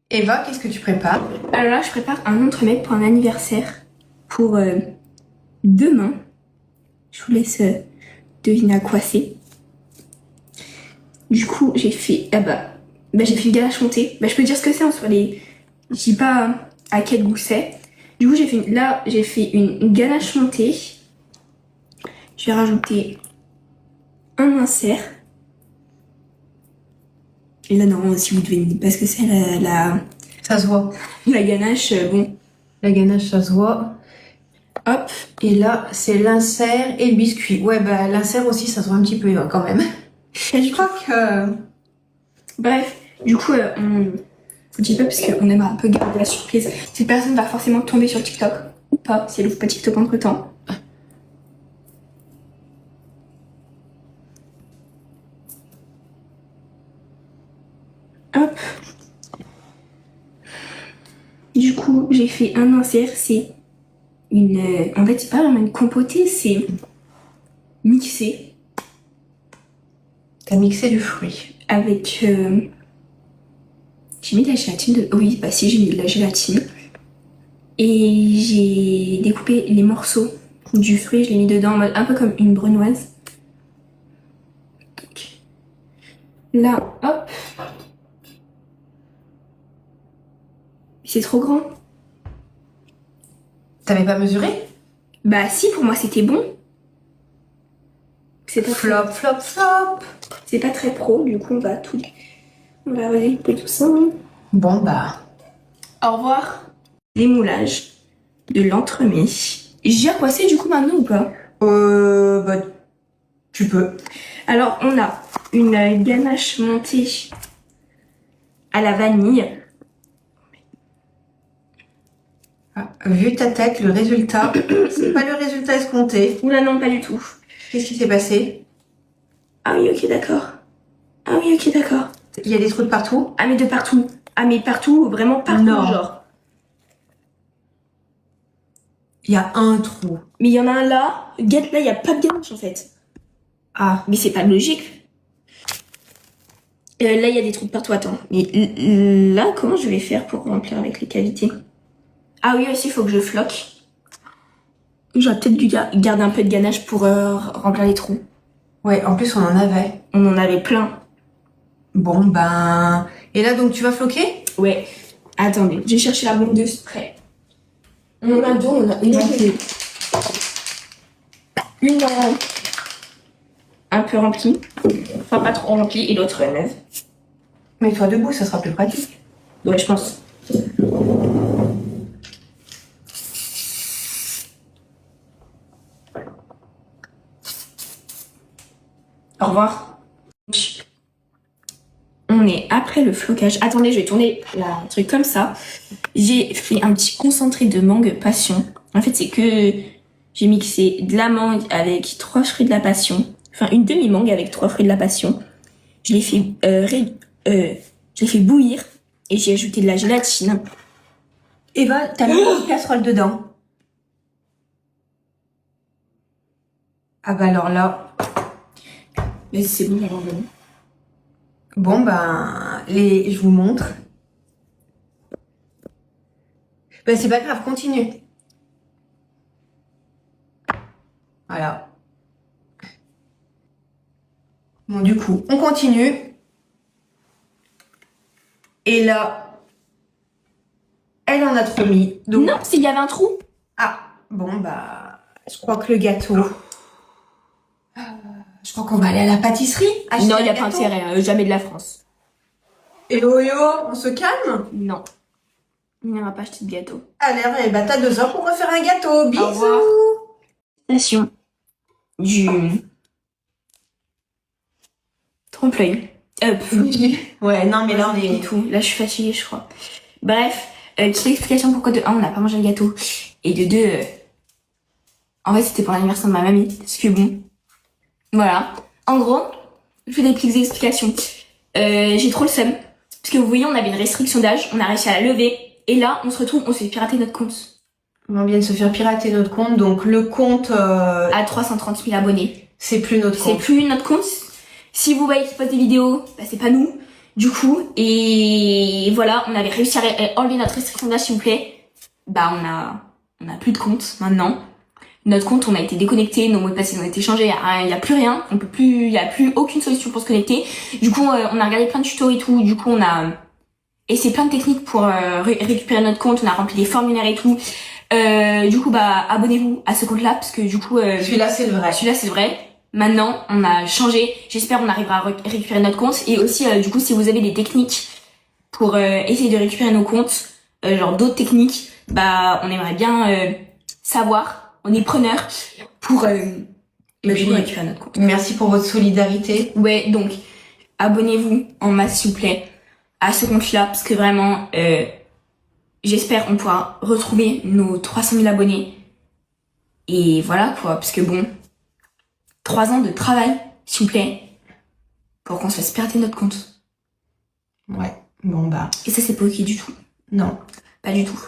Eva, qu'est-ce que tu prépares? Alors là, je prépare un entremets pour un anniversaire pour demain. Je vous laisse deviner à quoi c'est. Du coup, j'ai fait j'ai fait une ganache montée. Je peux dire ce que c'est en soi. Je dis pas à quel goût c'est. Du coup, j'ai fait une ganache montée. Je vais rajouter un insert. Et là, non, si vous devez parce que c'est Ça se voit. la ganache, bon. La ganache, ça se voit. Hop. Et là, c'est l'insert et le biscuit. Ouais, bah l'insert aussi, ça se voit un petit peu Eva, quand même. Je crois que... Bref, du coup, on dit pas parce qu'on aimerait un peu garder la surprise. Cette personne va forcément tomber sur TikTok ou pas, si elle ouvre pas TikTok entre temps. Hop. Du coup, j'ai fait un insert, c'est en fait, c'est pas vraiment une compotée, c'est mixé. T'as mixé du fruit. Avec... J'ai mis de la gélatine Oui, bah si, j'ai mis de la gélatine. Et j'ai découpé les morceaux du fruit, je l'ai mis dedans en mode un peu comme une brunoise. Là, hop. C'est trop grand. T'avais pas mesuré? Bah si, pour moi c'était bon. C'est pas Flop, flop, flop. C'est pas très pro, du coup on va découper tout ça. Bon bah... Au revoir. L'émoulage de l'entremet. J'ai à quoi c'est du coup maintenant ou pas? Bah... Tu peux. Alors on a une ganache montée à la vanille. Ah, vu ta tête, le résultat, c'est pas le résultat escompté. Oula non, pas du tout. Qu'est-ce qui s'est passé? Ah oui, ok, d'accord. Ah oui, ok, d'accord. Il y a des trous de partout? Ah mais de partout. Ah mais partout, vraiment partout, Non. genre. Il y a un trou. Mais il y en a un là. Regarde, là, il n'y a pas de ganache en fait. Ah. Mais c'est pas logique. Là, il y a des trous de partout. Attends. Mais là, comment je vais faire pour remplir avec les cavités? Ah oui, aussi, il faut que je floque. J'aurais peut-être dû garder un peu de ganache pour remplir les trous. Ouais, en plus, on en avait. On en avait plein. Bon, ben... Et là, donc, tu vas floquer? Ouais. Attendez, j'ai cherché la bombe de spray. On en a deux, on a une un peu remplie. Enfin, pas trop remplie, et l'autre neuve. Mets-toi debout, ça sera plus pratique. Ouais, je pense. Au revoir. On est après le flocage. Attendez, je vais tourner un truc comme ça. J'ai fait un petit concentré de mangue passion. En fait, c'est que j'ai mixé de la mangue avec 3 fruits de la passion. Enfin, une demi-mangue avec 3 fruits de la passion. Je l'ai fait bouillir et j'ai ajouté de la gélatine. Eva, t'as mis une casserole dedans. Ah bah alors là... Mais c'est bon, alors bon. Bon, ben... Je vous montre. Ben, c'est pas grave, continue. Voilà. Bon, du coup, on continue. Et là, elle en a trop mis. Donc... Non, s'il y avait un trou. Ah, bon, bah... Je crois que le gâteau... Je crois qu'on va aller à la pâtisserie. Non, il n'y a pas intérêt, jamais de la France. Et Oyo, on se calme? Non. On n'ira pas acheter de gâteau. Allez, eh ben, t'as 2 heures pour refaire un gâteau. Bisous. Au revoir. Station du trompe-l'œil. Ouais, non, mais là, on est... tout. Là, je suis fatiguée, je crois. Bref, petite explication pourquoi de 1, on n'a pas mangé le gâteau. Et de 2, en fait, c'était pour l'anniversaire de ma mamie. Parce que bon, voilà. En gros, je fais des petites explications. J'ai trop le seum. Parce que vous voyez, on avait une restriction d'âge. On a réussi à la lever. Et là, on se retrouve, on se fait pirater notre compte. On vient de se faire pirater notre compte. Donc, le compte... À 330 000 abonnés. C'est plus notre compte. C'est plus notre compte. Si vous voyez qu'il poste des vidéos, bah c'est pas nous. Du coup, et voilà, on avait réussi à enlever notre restriction d'âge, s'il vous plaît. Bah, on a plus de compte maintenant. Notre compte, on a été déconnecté, nos mots de passe ils ont été changés, il y a plus rien, il y a plus aucune solution pour se connecter. Du coup, on a regardé plein de tutos et tout. Du coup, on a essayé plein de techniques pour récupérer notre compte. On a rempli des formulaires et tout. Du coup, bah, abonnez-vous à ce compte-là parce que du coup, Celui-là, c'est le vrai. celui-là, c'est vrai. Maintenant, on a changé. J'espère on arrivera à récupérer notre compte. Et aussi, du coup, si vous avez des techniques pour essayer de récupérer nos comptes, genre d'autres techniques, bah, on aimerait bien savoir. On est preneur pour Et puis, récupérer notre compte. Merci pour votre solidarité. Ouais, donc abonnez-vous en masse, s'il vous plaît, à ce compte-là, parce que vraiment, j'espère on pourra retrouver nos 300 000 abonnés. Et voilà quoi, parce que bon, 3 ans de travail, s'il vous plaît, pour qu'on se fasse perdre notre compte. Ouais, bon bah. Et ça, c'est pas ok du tout. Non. Pas du tout.